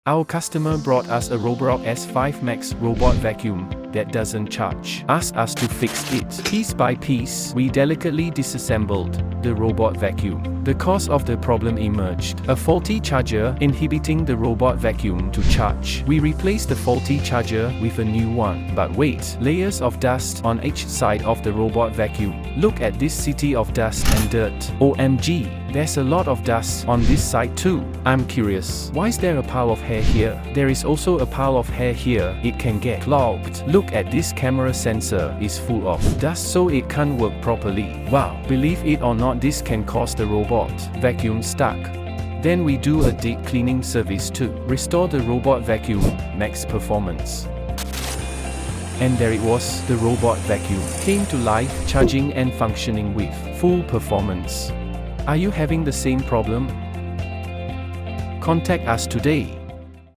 Our customer brought us a Roborock S5 Max robot vacuum that doesn't charge. Asked us to fix it. Piece by piece, we delicately disassembled the robot vacuum. The cause of the problem emerged: a faulty charger inhibiting the robot vacuum to charge. We replaced the faulty charger with a new one. But wait, layers of dust on each side of the robot vacuum. Look at this city of dust and dirt. OMG, there's a lot of dust on this side too. I'm curious, why is there a pile of hair here? There is also a pile of hair here. It can get clogged. Look at this camera sensor, is full of dust so it can't work properly. Wow, believe it or not, this can cause the robot vacuum stuck. Then we do a deep cleaning service to restore the robot vacuum max performance. And there it was, the robot vacuum came to life, charging and functioning with full performance. Are you having the same problem? Contact us today.